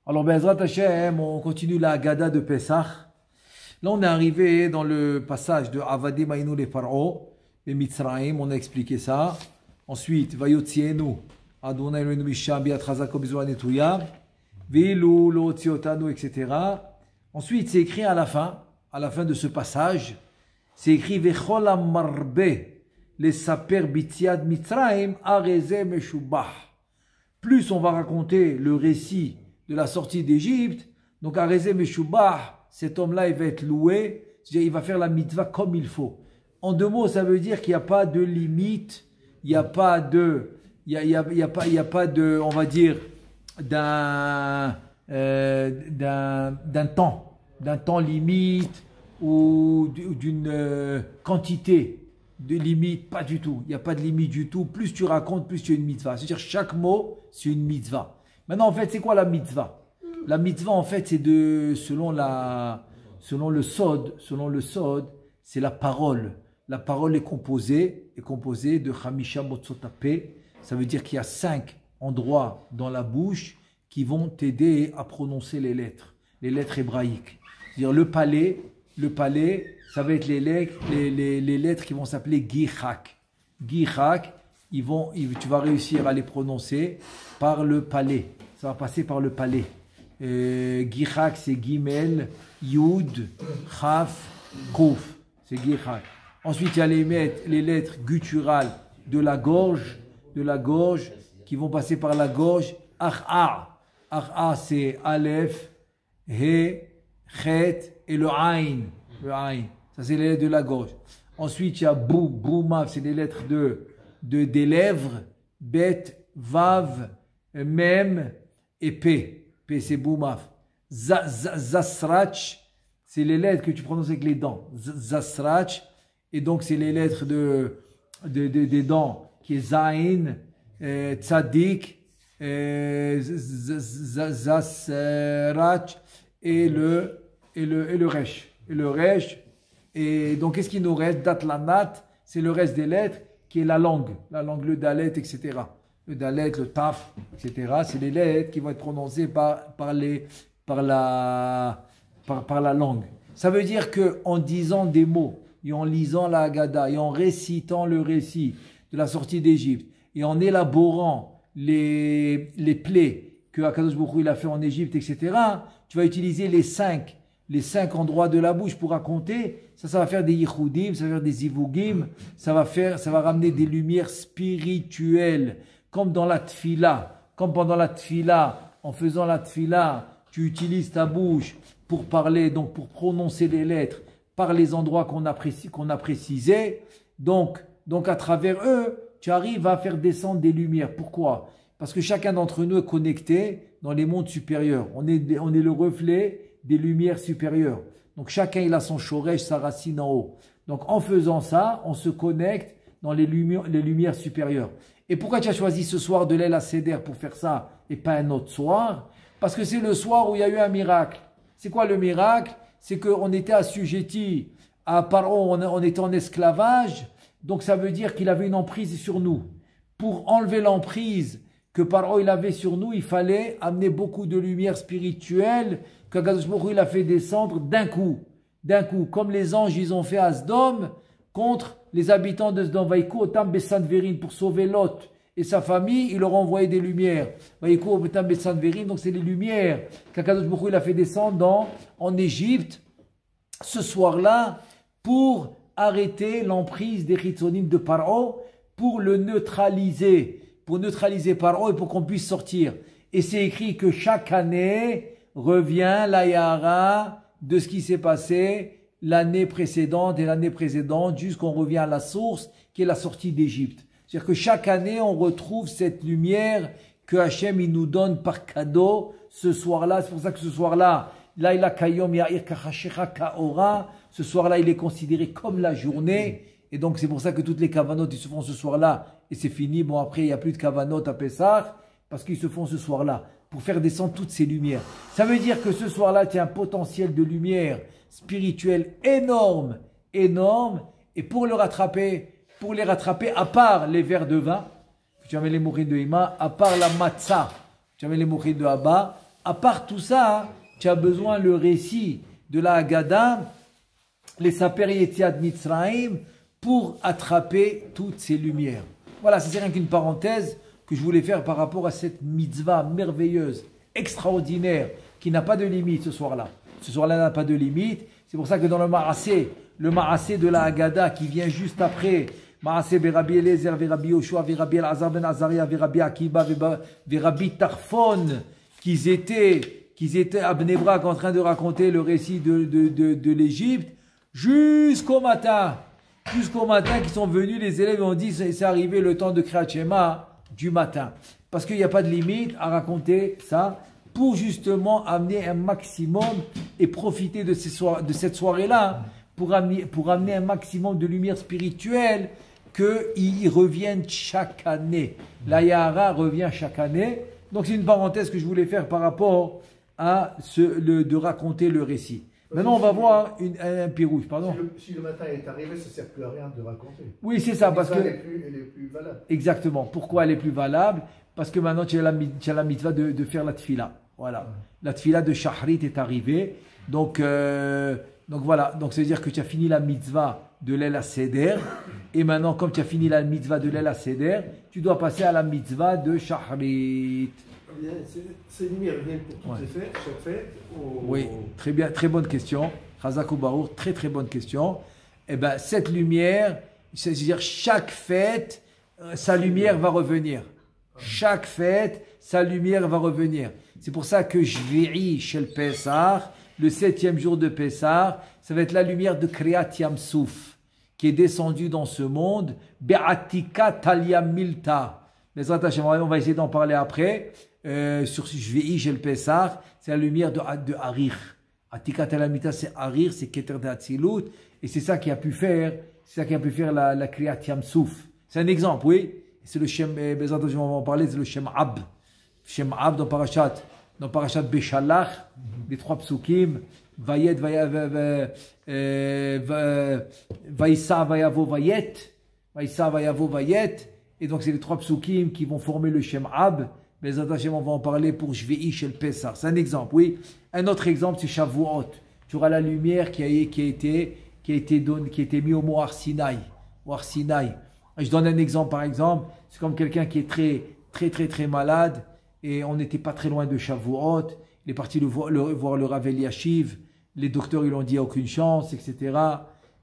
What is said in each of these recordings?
Alors, Bezrat Hashem, on continue la Haggadah de Pessah. Là, on est arrivé dans le passage de Avadim Aïnou les Paro, les Mitzraïm, on a expliqué ça. Ensuite, Vayotzienu, Adonai Eloheinu Misham, Biat Chazako Bizura Netouya, Veilu, Lotziotanu, etc. Ensuite, c'est écrit à la fin de ce passage, c'est écrit Vechol Amarbe, les Saper Bitziad Mitzraïm, Areze Meshubah. Plus on va raconter le récit de la sortie d'Égypte, donc Areze Meshubah, cet homme-là, il va être loué, c'est-à-dire il va faire la mitzvah comme il faut. En deux mots, ça veut dire qu'il n'y a pas de limite, il n'y a pas de, on va dire, d'un temps limite ou d'une quantité de limite, pas du tout. Il n'y a pas de limite du tout. Plus tu racontes, plus tu as une mitzvah. C'est-à-dire chaque mot, c'est une mitzvah. Maintenant, en fait, c'est quoi la mitzvah? La mitzvah, en fait, c'est selon le sod, c'est la parole. La parole est composée de Chamisha Motzotapé. Ça veut dire qu'il y a 5 endroits dans la bouche qui vont t'aider à prononcer les lettres hébraïques. C'est-à-dire le palais, ça va être les lettres qui vont s'appeler Gichak. Gichak, tu vas réussir à les prononcer par le palais. Ça va passer par le palais. Gichak, c'est Gimel, Yud, Chaf, Kouf. C'est Gichak. Ensuite, il y a les lettres gutturales de la gorge, qui vont passer par la gorge. Ach'a. Ach'a, c'est Aleph, He, Chet et le Ain. Ça, c'est les lettres de la gorge. Ensuite, il y a Bou, Mav, c'est les lettres des lèvres. Bet, Vav, Mem et P. P, c'est Bou, Mav. Zasrach, c'est les lettres que tu prononces avec les dents. Zasrach. Et donc, c'est les lettres des dents, qui est Zain, Tzadik, Zasrach, et le Resh. Et le Resh. Et donc, qu'est-ce qui nous reste? Datlanat, c'est le reste des lettres, qui est la langue, le Dalet, etc. Le Dalet, le Taf, etc. C'est les lettres qui vont être prononcées par la langue. Ça veut dire qu'en disant des mots, et en lisant la Haggadah, et en récitant le récit de la sortie d'Égypte, et en élaborant les plaies que Akadosh Baruch Hu il a fait en Égypte, etc., tu vas utiliser les cinq endroits de la bouche pour raconter. Ça va faire des yichoudim, ça va faire des ivugim, ça va ramener des lumières spirituelles, comme dans la tfila, comme pendant la tfila, en faisant la tfila, tu utilises ta bouche pour parler, donc pour prononcer les lettres, par les endroits qu'on a précisés. Donc à travers eux, tu arrives à faire descendre des lumières. Pourquoi? Parce que chacun d'entre nous est connecté dans les mondes supérieurs. On est le reflet des lumières supérieures. Donc chacun il a son shoresh, sa racine en haut. Donc en faisant ça, on se connecte dans les lumières supérieures. Et pourquoi tu as choisi ce soir de Leil HaSeder pour faire ça et pas un autre soir? Parce que c'est le soir où il y a eu un miracle. C'est quoi le miracle? C'est qu'on était assujettis à Paro, on était en esclavage, donc ça veut dire qu'il avait une emprise sur nous. Pour enlever l'emprise que Paro il avait sur nous, il fallait amener beaucoup de lumière spirituelle qu'Akadosh Baruch Hu il a fait descendre d'un coup, comme les anges ils ont fait à Sdom contre les habitants de Sdom. Vaïkou otam besanverin, pour sauver Lot et sa famille, il leur a envoyé des lumières. Vaïkou otam besanverin, donc c'est les lumières qu'Akadosh Baruch Hu il a fait descendre en Égypte ce soir-là pour arrêter l'emprise des Chitzonim de Paro, pour le neutraliser, Paro et pour qu'on puisse sortir. Et c'est écrit que chaque année revient la Yara de ce qui s'est passé l'année précédente jusqu'on revient à la source qui est la sortie d'Égypte. C'est-à-dire que chaque année on retrouve cette lumière que Hachem il nous donne par cadeau ce soir-là. C'est pour ça que ce soir-là, Laila Kayom Ya'ir Kachashecha Kaora, ce soir-là il est considéré comme la journée. Et donc c'est pour ça que toutes les kavanotes ils se font ce soir-là et c'est fini. Bon après il n'y a plus de kavanotes à Pessah parce qu'ils se font ce soir-là pour faire descendre toutes ces lumières. Ça veut dire que ce soir-là tu as un potentiel de lumière spirituelle énorme. Et pour les rattraper, à part les verres de vin, tu amènes les mouchines de Ima, à part la matzah, tu amènes les mouchines de Abba, À part tout ça, tu as besoin le récit de la Haggadah, les Saper Yetziat Mitzrayim, pour attraper toutes ces lumières. Voilà, c'est rien qu'une parenthèse que je voulais faire par rapport à cette mitzvah merveilleuse, extraordinaire, qui n'a pas de limite ce soir-là. Ce soir-là n'a pas de limite. C'est pour ça que dans le Ma'aseh de la Haggadah qui vient juste après, Ma'aseh Rabbi Eliezer, Rabbi Yoshua, Rabbi Elazar ben Azaria, Rabbi Akiba, Rabbi Tarfon, qu'ils étaient à Bnei Brak en train de raconter le récit de l'Égypte, jusqu'au matin, qu'ils sont venus, les élèves ont dit, c'est arrivé le temps de Kriyat Shema du matin. Parce qu'il n'y a pas de limite à raconter ça, pour justement amener un maximum et profiter de cette soirée-là, pour amener un maximum de lumière spirituelle, qu'ils reviennent chaque année. La Yahara revient chaque année. Donc c'est une parenthèse que je voulais faire par rapport à de raconter le récit. Maintenant, on va voir un pirouge, pardon. Si le matin est arrivé, ça ne sert plus à rien de raconter. Oui, c'est ça, parce que... Elle est plus valable. Exactement. Pourquoi elle est plus valable? Parce que maintenant, tu as la mitzvah de faire la tfila. Voilà. La tfila de Shahrit est arrivée. Donc voilà. Donc, ça veut dire que tu as fini la mitzvah de l'El HaSeder. Et maintenant, comme tu as fini la mitzvah de l'El HaSeder, tu dois passer à la mitzvah de Shahrit. Ces lumières viennent pour toutes les fêtes, chaque fête Oui, très bien, très bonne question. Chazak ou Barour, très très bonne question. Eh bien, cette lumière, c'est-à-dire chaque fête, sa lumière va revenir. Chaque fête, sa lumière va revenir. C'est pour ça que Shvi'i chez le Pessah, le 7e jour de Pessah, ça va être la lumière de Kriyat Yam Souf, qui est descendue dans ce monde. Be'atika Talia Milta. Mais attention, on va essayer d'en parler après. Sur Shvi'i chez le Pessah, c'est la lumière de Harir. Atika Talia Milta, c'est Harir, c'est Keter d'Atzilut. Et c'est ça qui a pu faire, la Kriyat Yam Souf. C'est un exemple, oui. C'est le Shem, on va en parler, c'est le Shem Ab. Shem Ab dans Parashat Beshalach, les 3 psukim, Vayet, Vaïssa, Vayavo, Vayet, Vaïssa, Vayavo, Vayet. Et donc, c'est les 3 psukim qui vont former le Shem Ab. Mais on va en parler pour Shvi'i chez le Pessah. C'est un exemple, oui. Un autre exemple, c'est Shavuot. Tu auras la lumière qui a été mise au mont Arsinaï. Je donne un exemple, par exemple. C'est comme quelqu'un qui est très malade et on n'était pas très loin de Shavuot. Il est parti voir le Rav Eliashiv. Les docteurs, ils lui ont dit, il n'y a aucune chance, etc.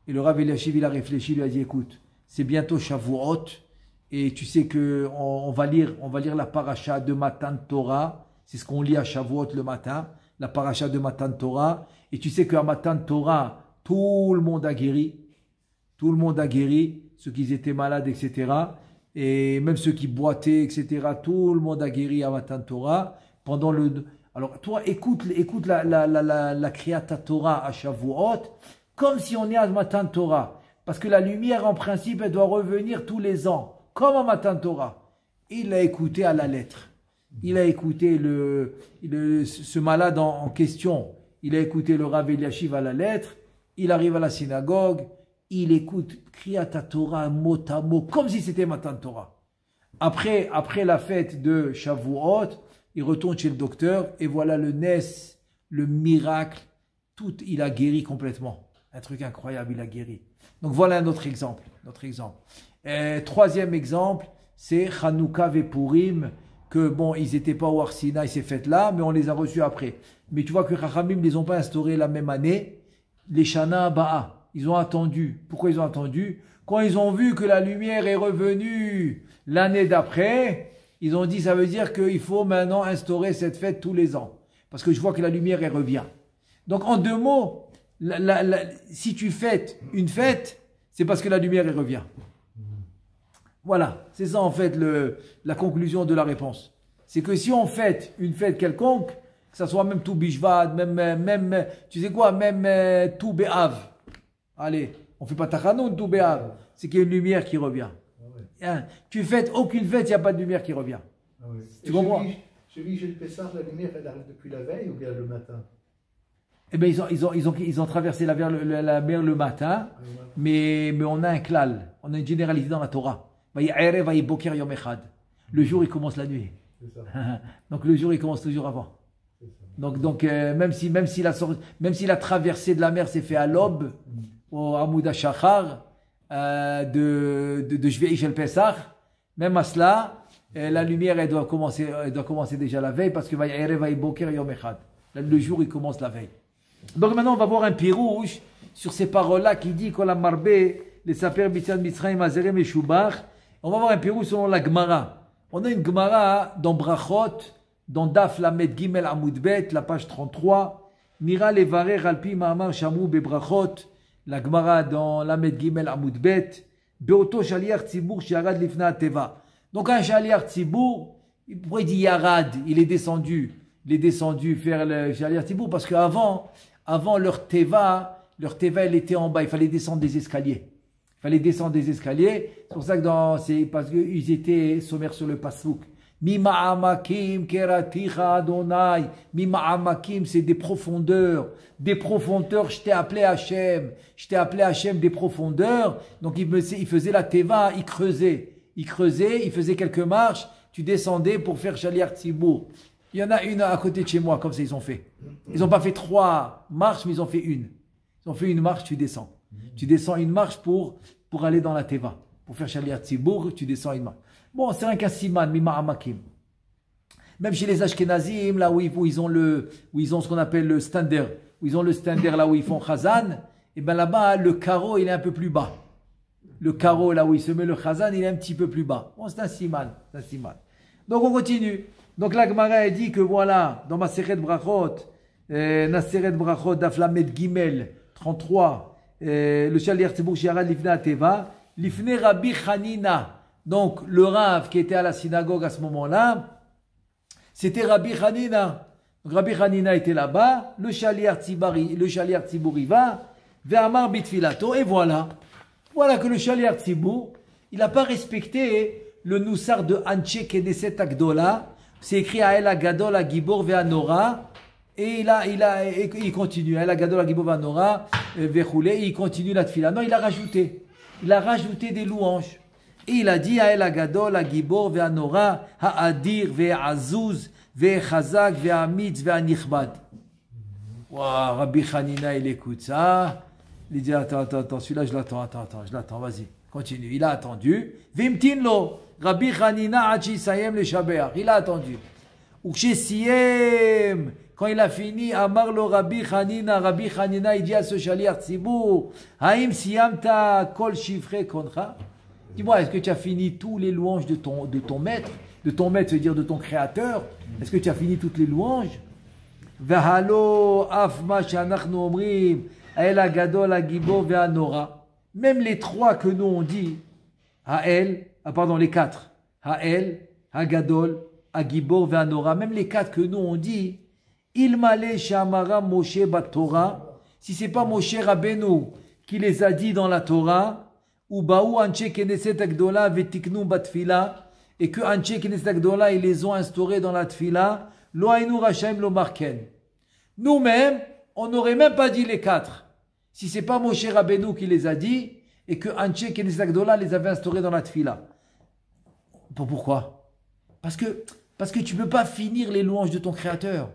Et le Rav Eliashiv, il a réfléchi, il lui a dit, écoute, c'est bientôt Shavuot. Et tu sais que on va lire la paracha de Matan Torah. C'est ce qu'on lit à Shavuot le matin. La paracha de Matan Torah. Et tu sais qu'à Matan Torah, tout le monde a guéri. Tout le monde a guéri. Ceux qui étaient malades, etc. Et même ceux qui boitaient, etc. Tout le monde a guéri à Matan Torah. Alors, toi, écoute la Kriyat Torah à Shavuot, comme si on est à Matan Torah. Parce que la lumière, en principe, elle doit revenir tous les ans, comme à Matan Torah. Il l'a écouté à la lettre. Il a écouté ce malade en question. Il a écouté le Rav Eliashiv à la lettre. Il arrive à la synagogue. Il écoute Kriyat Torah mot à mot, comme si c'était Matan Torah. Après la fête de Shavuot, il retourne chez le docteur et voilà le Nes, le miracle, il a guéri complètement. Un truc incroyable, il a guéri. Donc voilà un autre exemple. Troisième exemple, c'est Hanouka et Purim, que bon, ils n'étaient pas au Har Sinaï ces fêtes-là, mais on les a reçus après. Mais tu vois que Chachamim ne les ont pas instaurés la même année, les Shana Ba'a. Ils ont attendu. Pourquoi ils ont attendu? Quand ils ont vu que la lumière est revenue l'année d'après, ils ont dit, ça veut dire qu'il faut maintenant instaurer cette fête tous les ans. Parce que je vois que la lumière, elle revient. Donc, en 2 mots, si tu fêtes une fête, c'est parce que la lumière, elle revient. Voilà. C'est ça, en fait, la conclusion de la réponse. C'est que si on fête une fête quelconque, que ça soit même tout Bishvat, même tu sais quoi, même tout Be'av. Allez, on ne fait pas Tachanoun, tout Béav. C'est qu'il y a une lumière qui revient. Tu fêtes aucune fête, il n'y a pas de lumière qui revient. Tu comprends? Chez le Pessah, la lumière, elle arrive depuis la veille ou bien le matin? Eh bien, ils ont traversé la mer le matin, mais on a un klal, on a une généralité dans la Torah. Le jour, il commence la nuit. Donc le jour, il commence toujours avant. Même si la traversée de la mer s'est fait à l'aube, au Hamoud HaShachar, de Shvei Shel Pesach, même à cela, la lumière, elle doit commencer déjà la veille, parce que Vayerev Vayiboker Yom Echad. Le jour, il commence la veille. Donc maintenant, on va voir un pirouche sur ces paroles-là qui dit Kol Marbe, les Saper Bitzad Mitzrayim Azerem et Shubach. On va voir un pirouche selon la Gemara. On a une Gemara dans Brachot, dans Daf Lamed Gimel Amud Bet, la page 33. Mira Levarer Alpi Ma'amar Shamou Bebrachot, la Gemara dans Lamed Gimel Amud Bet. Beoto Shaliach Tzibour Shiarad Lifna Teva. Donc un Shaliach Tzibour, pourquoi il dit Yarad, il est descendu faire le Shaliach Tzibour, parce qu'avant leur Teva, elle était en bas, il fallait descendre des escaliers. C'est pour ça que c'est parce qu'ils étaient sommaires sur le Passouk. Mima'amakim keraticha Adonai. Mima'amakim, c'est des profondeurs. Je t'ai appelé Hachem. Des profondeurs. Donc il faisait la teva, il creusait, il faisait quelques marches. Tu descendais pour faire Shaliach Tzibour. Il y en a une à côté de chez moi, comme ça ils ont fait. Ils n'ont pas fait 3 marches, mais ils ont fait une. Ils ont fait une marche, tu descends. Tu descends une marche pour aller dans la teva. Pour faire Shaliach Tzibour, tu descends une marche. Bon, c'est un siman, mima amakim. Même chez les Ashkenazim, là où ils ont ce qu'on appelle le stander, là où ils font chazan, et ben là-bas, le carreau, il est un peu plus bas. Le carreau, là où il se met le chazan, il est un petit peu plus bas. Bon, c'est un siman. Donc, on continue. Donc, la Gemara, elle dit que voilà, dans Maseret Brachot, Daf Lamed Gimel, 33, le Shaliach Tzibour Shiarad Lifnei Teva, Lifnei Rabbi Hanina. Donc, le Rav qui était à la synagogue à ce moment-là, c'était Rabbi Hanina. Donc, Rabbi Hanina était là-bas, le Shaliach Tzibour y va, Ve'amar bitfilato, et voilà. Voilà que le Shaliach Tzibour, il n'a pas respecté le Noussar de Anche Keneset Agdola. C'est écrit à El Agadol Agibor Ve'anora. Et il continue. El Agadol Agibor Ve'anora, Ve'choulé, il continue la tfila. Non, il a rajouté des louanges. Et il a dit à El Agadol, Agibor, Ve'anora, Ha'adir, Ve'azuz, Ve'chazak, Ve'amitz, Ve'anichbad. Waouh, Rabbi Hanina, il écoute ça. Il dit, attends, celui-là, je l'attends, vas-y, continue. Il a attendu. Vimtinlo, Rabbi Hanina, Hachi Sayem, le Shabeach. Il a attendu. Ukshesiem, quand il a fini, Amarlo Rabbi Hanina, il dit à ce Shaliach Tzibour, Haim Siyamta, Kol Shifre Koncha. Dis-moi, est-ce que tu as fini tous les louanges de ton maître? De ton maître, c'est-à-dire de ton créateur? Est-ce que tu as fini toutes les louanges? Vahalo, afma, shanachnu omrim, ael agadol, agibor, ve'anora. Même les 3 que nous on dit, les 4. Hael, Agadol, Agibor, ve'anora. Même les 4 que nous on dit, ilmale shamara Moshe bat Torah. Si c'est pas Moshe Rabbeinu qui les a dit dans la Torah, ou baou anche keneset agdola vetiknu batfila, et que anche keneset agdola ils les ont instaurés dans la tfila, lo ainu rashaim lo marken. Nous-mêmes, on n'aurait même pas dit les 4. Si c'est pas Moshe Rabbeinu qui les a dit, et que anche keneset agdola les avait instaurés dans la tfila. Pourquoi? Parce que tu peux pas finir les louanges de ton créateur.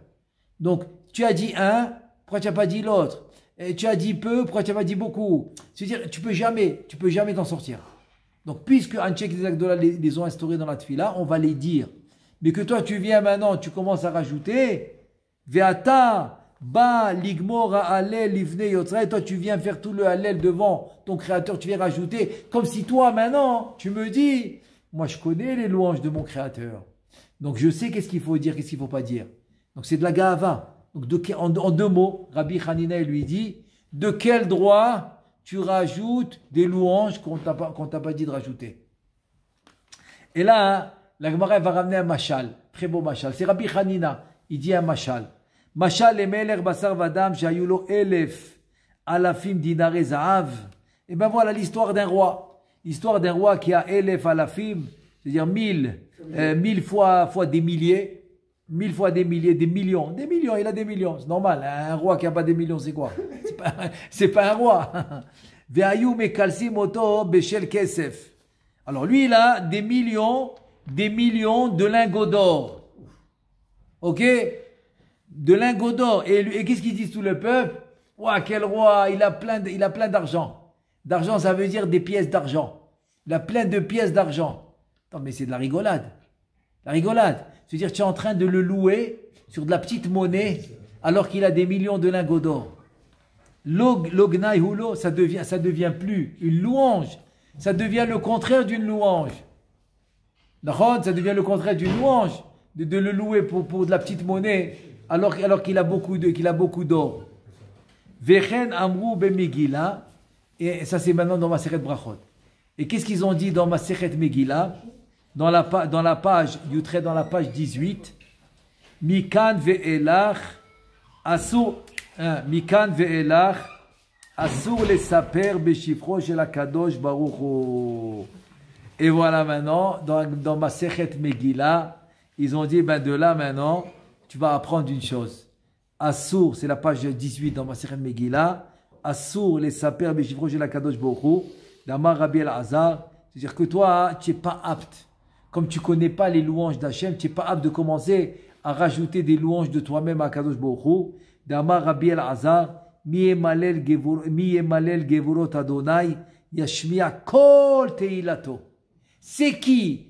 Donc, tu as dit un, pourquoi tu n'as pas dit l'autre? Et tu as dit peu, pourquoi tu n'as pas dit beaucoup? C'est-à-dire, tu peux jamais t'en sortir. Donc, puisque Anchek et Agdola les ont instaurés dans la tfila, on va les dire. Mais que toi, tu viens maintenant, tu commences à rajouter, Ve'ata, ba, ligmor, ha'alel, livne, yotzra, et toi, tu viens faire tout le hallel devant ton créateur, tu viens rajouter, comme si toi, maintenant, tu me dis, moi, je connais les louanges de mon créateur. Donc, je sais qu'est-ce qu'il faut dire, qu'est-ce qu'il ne faut pas dire. Donc, c'est de la ga'ava. Donc, en 2 mots, Rabbi Hanina lui dit, de quel droit tu rajoutes des louanges qu'on t'a pas dit de rajouter? Et là, la Gemara va ramener un mashal, très beau mashal. C'est Rabbi Hanina, il dit un mashal. Mashal le meler basar vadam shayulo elef alafim dinare zaav. Et ben voilà l'histoire d'un roi. L'histoire d'un roi qui a elef alafim, c'est-à-dire 1000 fois des milliers. 1000 fois des milliers, des millions, il a des millions, c'est normal. Un roi qui n'a pas des millions, c'est quoi? C'est pas un roi. Alors lui, il a des millions de lingots d'or. Ok? De lingots d'or. Et qu'est-ce qu'ils disent tout le peuple? Ouah, quel roi, il a plein d'argent. D'argent, ça veut dire des pièces d'argent. Il a plein de pièces d'argent. Non, mais c'est de la rigolade. La rigolade. C'est-à-dire, tu es en train de le louer sur de la petite monnaie alors qu'il a des millions de lingots d'or. L'ognaï hulo, ça devient plus une louange. Ça devient le contraire d'une louange. D'accord? Ça devient le contraire d'une louange. De le louer pour de la petite monnaie alors qu'il a beaucoup d'or. Vechen amrou be Megillah. Et ça c'est maintenant dans Masechet Brachot. Et qu'est-ce qu'ils ont dit dans Masechet Megillah? Dans la page 18. Mikan ve'elach asur les saper beshifro shel HaKadosh Baruch Hu. Et voilà maintenant, dans Masechet Megillah, ils ont dit, de là maintenant, tu vas apprendre une chose. Asur, c'est la page 18 dans Masechet Megillah. Asur les saper beshifro shel HaKadosh Baruch Hu. D'Amar Rabbi El-Azar. C'est-à-dire que toi, tu n'es pas apte. Comme tu ne connais pas les louanges d'Hachem, tu n'es pas apte de commencer à rajouter des louanges de toi-même à Kadosh Baruch Hu. D'Amar Rabbi El-Azar, Mi yemalel gevurot Adonai, yashmi'a kol teilato. C'est qui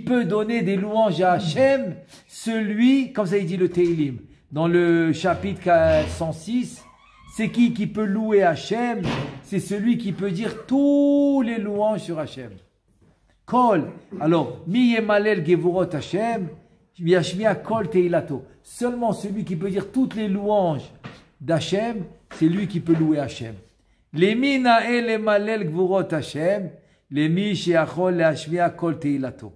peut donner des louanges à Hachem? Celui, comme ça il dit le Teilim, dans le chapitre 106, c'est qui peut louer Hachem? C'est celui qui peut dire tous les louanges sur Hachem. Kol. Alors, mi yemalel gevurot Hachem, yashmi'a kol teilato. Seulement celui qui peut dire toutes les louanges d'Hachem, c'est lui qui peut louer Hachem. Les mina et les malel gvurot Hachem, les mi sheachol le hashmi'a kol teilato.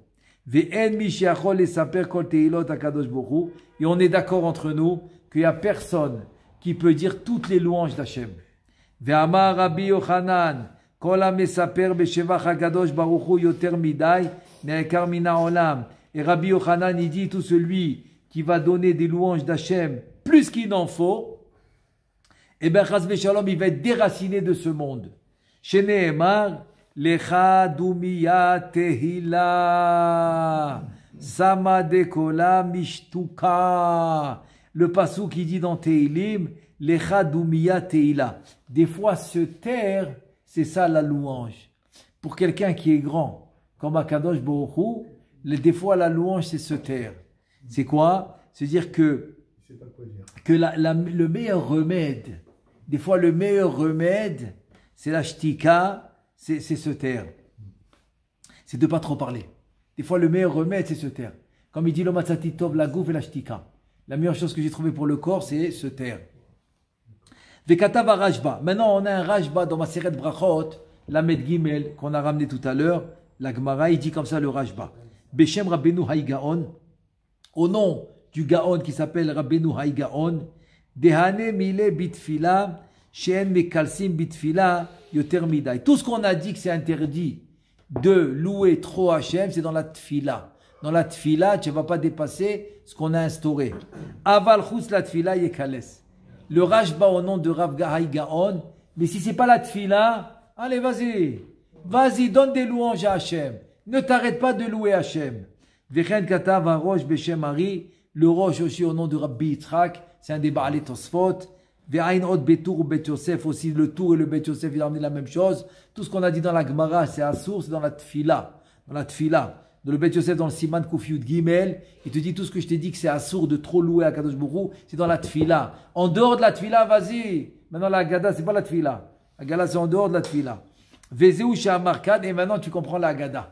Ve'en mi sheachol le saper kol teilot HaKadosh Baruch Hu. Et on est d'accord entre nous qu'il n'y a personne qui peut dire toutes les louanges d'Hachem. Ve'amar Rabbi Yochanan, kol ha-mesaper b'shevach HaKadosh Baruch Hu yoter midai ne'ekar mina olam. Et Rabbi Yochanan, il dit tout celui qui va donner des louanges d'Hachem plus qu'il n'en faut, et bien, chas v'shalom, il va être déraciné de ce monde. Sheneemar, lecha dumiya tehila, sama dekola mishtuka. Le passou qui dit dans Teilim, lecha dumiya tehila. Des fois, se taire, c'est ça la louange. Pour quelqu'un qui est grand, comme HaKadosh Baruch Hu, des fois la louange, c'est se taire. C'est quoi? C'est dire que le meilleur remède, des fois le meilleur remède, c'est la shtika, c'est se taire. C'est de ne pas trop parler. Des fois le meilleur remède, c'est se taire. Comme il dit le matzati tov la gouf et la shtika. La meilleure chose que j'ai trouvée pour le corps, c'est se taire. Vekatav Rajba. Maintenant on a un Rajba dans Masechet Brachot, la Med Gimel, qu'on a ramené tout à l'heure. La Gemara, il dit comme ça le Rajba. Beshem Rabbeinu Haïgaon. Au nom du Gaon qui s'appelle Rabbeinu Haïgaon, Dehane mile bitfila, shen mekalsim bitfila, yoter midai. Tout ce qu'on a dit que c'est interdit de louer trop Hachem, c'est dans la tfila. Dans la tfila, tu ne vas pas dépasser ce qu'on a instauré. Aval chus la tfila yekales. Le Rajba au nom de Rav Haïgaon, mais si ce n'est pas la tfila, allez vas-y, donne des louanges à Hachem. Ne t'arrête pas de louer Hachem. Vechen katav harosh beshem Ari, le roche aussi au nom de Rabbi Yitzhak, c'est un des Baalei Tosfot. Ve'ain od betour ou Bet Yosef aussi, le tour et le Bet Yosef, il a amené la même chose. Tout ce qu'on a dit dans la Gemara, c'est Assour, c'est dans la Tfila. Dans la Tfila. Dans le Bet Yosef, dans le Siman Koufiyud Gimel, il te dit tout ce que je t'ai dit que c'est Assour de trop louer à Kadosh Baruch Hu, c'est dans la Tfila. En dehors de la Tfila, vas-y. Maintenant la Haggadah, c'est pas la Tfila. La Haggadah, c'est en dehors de la Tfila. Vezeu Sha'amarkan, et maintenant tu comprends la Haggadah.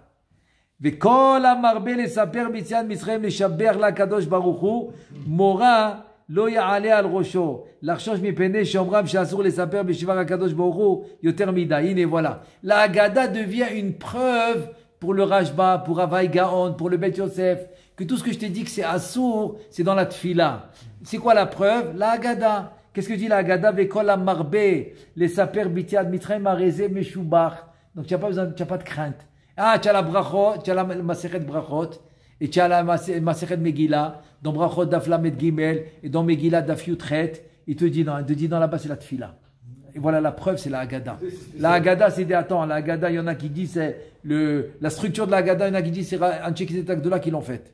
Vekol amarbe le saper mitzian Mitzrayim le shaber la Kadosh Baruch Hu, mora lo ya'ale al rosho. L'archosh mipene shomram she'asur le saper b'shivar HaKadosh Baruch Hu yoter midayin. Et voilà. La Haggadah devient une preuve pour le Rajba, pour Avai Gaon, pour le Bet Yosef, que tout ce que je t'ai dit que c'est assour, c'est dans la Tfila. C'est quoi la preuve? La Haggadah. Qu'est-ce que dit la Haggadah? Vekol amarbe le saper mitzian Mitzrayim areze meshubach. Donc tu n'as pas besoin, tu n'as pas de crainte. Ah, tu as la brachot, tu as la Masechet Brachot, et tu as la Masechet Megillah, dans Brachot Daf Lamed Gimel, et dans Megillah Daf Yutret, il te dit dans là-bas c'est la Tfila. Et voilà la preuve, c'est la Haggadah. La Haggadah, c'est la Haggadah, il y en a qui disent, c'est la structure de la Haggadah, il y en a qui disent, c'est Anche Kizetak de là qui l'ont faite.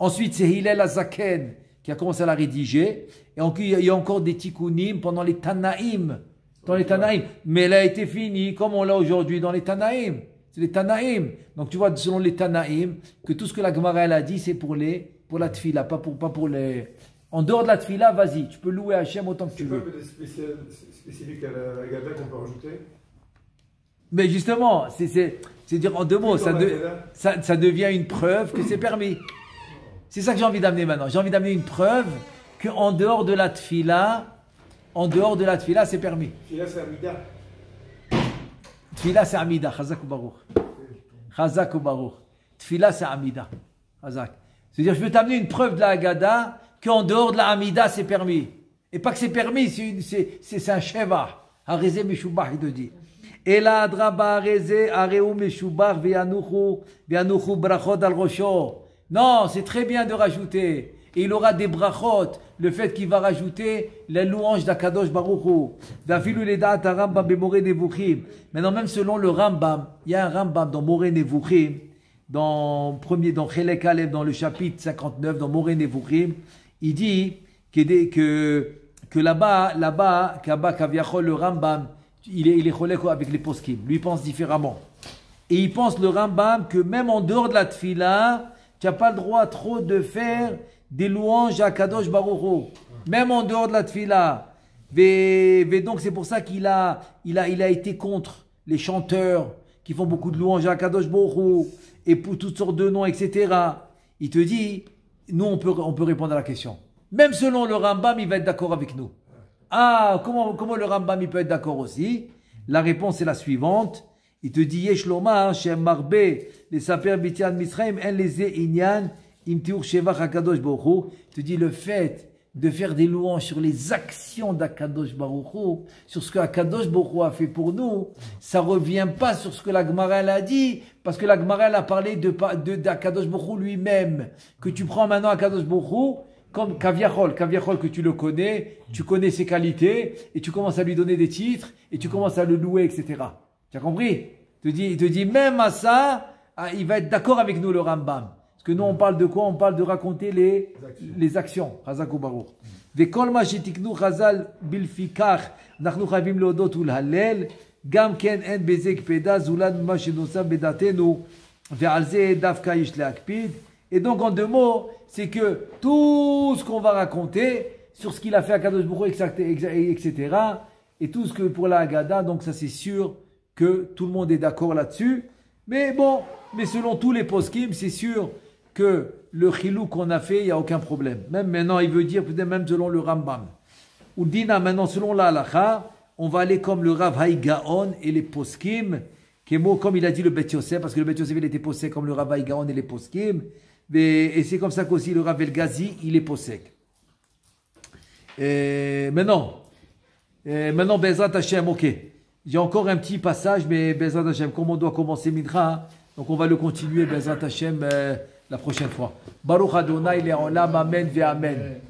Ensuite, c'est Hillel Azaken, qui a commencé à la rédiger. Et il y a encore des tikkunim pendant les Tanaïm. Dans les Tanaïm. Mais elle a été finie comme on l'a aujourd'hui dans les Tanaïm. C'est les Tanaïm. Donc tu vois, selon les Tanaïm, que tout ce que la Gemara elle a dit, c'est pour la tfila, pas pour les... En dehors de la tfila, vas-y, tu peux louer Hachem autant que tu veux. C'est quoi spécifique à la Gada qu'on peut rajouter? Mais justement, c'est dire en deux mots, ça devient une preuve que c'est permis. C'est ça que j'ai envie d'amener maintenant. J'ai envie d'amener une preuve qu'en dehors de la tfila, c'est permis. Tfila, c'est Amida. Tfila, c'est Amida. Chazak ou Baruch. Chazak ou Baruch. Tfila, c'est Amida. Chazak. C'est-à-dire, je peux t'amener une preuve de la Haggadah qu'en dehors de la Amida, c'est permis. Et pas que c'est permis, c'est un sheva. Harizé Meshubach, il te dit. Et la Adraba Harizé, Areu Meshubach, Veanuchu Brachot al Rosho. Non, c'est très bien de rajouter. Et il aura des brachot. Le fait qu'il va rajouter la louange d'Akadosh Baruch Hu. Vafilu ledat Rambam b'Moreh Nevuchim. Maintenant, même selon le Rambam, il y a un Rambam dans Moreh Nevuchim, dans Chelek Aleph, dans le chapitre 59, dans Moreh Nevuchim, il dit que là-bas, Kaviachol, le Rambam, il est cholek avec les poskim. Lui, il pense différemment. Et il pense, le Rambam, que même en dehors de la tfila, tu n'as pas le droit trop de faire des louanges à Kadosh Baruch Hu. Même en dehors de la tfila. Et donc, c'est pour ça qu'il a été contre les chanteurs qui font beaucoup de louanges à Kadosh Baruch Hu et pour toutes sortes de noms, etc. Il te dit, nous, on peut répondre à la question. Même selon le Rambam, il va être d'accord avec nous. Ah, comment le Rambam il peut être d'accord aussi? La réponse est la suivante. Il te dit, Yesh lomar, Shem marbe, les saper bitian Misraim, en les inyan, im tiur shevach HaKadosh Baruch Hu. Il te dit, le fait de faire des louanges sur les actions d'Akadosh Baruch Hu, sur ce que Akadosh Baruch Hu a fait pour nous, ça revient pas sur ce que la Gemara a dit, parce que la Gemara a parlé d'Akadosh Baruch Hu lui-même. Que tu prends maintenant Akadosh Baruch Hu, comme Kaviachol que tu le connais, tu connais ses qualités, et tu commences à lui donner des titres, et tu commences à le louer, etc. Tu as compris? Il te dit, même à ça, il va être d'accord avec nous, le Rambam. Parce que nous, on parle de quoi? On parle de raconter les actions. Chazak ou Baruch. Vekol ma shetiknu chazal bilfikach, nachnu chavim leodot ulhalel, gam ken en bezek peda, zulad ma shenosav bedatenu, ve'al ze davka yish leakpid. Et donc, en deux mots, c'est que tout ce qu'on va raconter sur ce qu'il a fait à Kadosh Baruch Hu, etc., et tout ce que pour la Haggadah, donc ça c'est sûr que tout le monde est d'accord là-dessus. Mais bon, selon tous les poskim, c'est sûr que le chilou qu'on a fait, il n'y a aucun problème. Même maintenant, il veut dire, peut-être même selon le Rambam. Ou Dina, maintenant, selon la halakha, on va aller comme le Rav Haï Gaon et les poskim, comme il a dit le Bet Yosef, parce que le Bet Yosef, il était posé comme le Rav Haï Gaon et les poskim. Et c'est comme ça qu'aussi le Rav El Ghazi, il est posé. Maintenant, Bezrat Hashem, ok. J'ai encore un petit passage, mais Bezrat Hashem, comme on doit commencer Mincha, donc on va le continuer, Bezrat Hashem, la prochaine fois. Baruch Adonai, Le'olam, Amen, Ve'amen.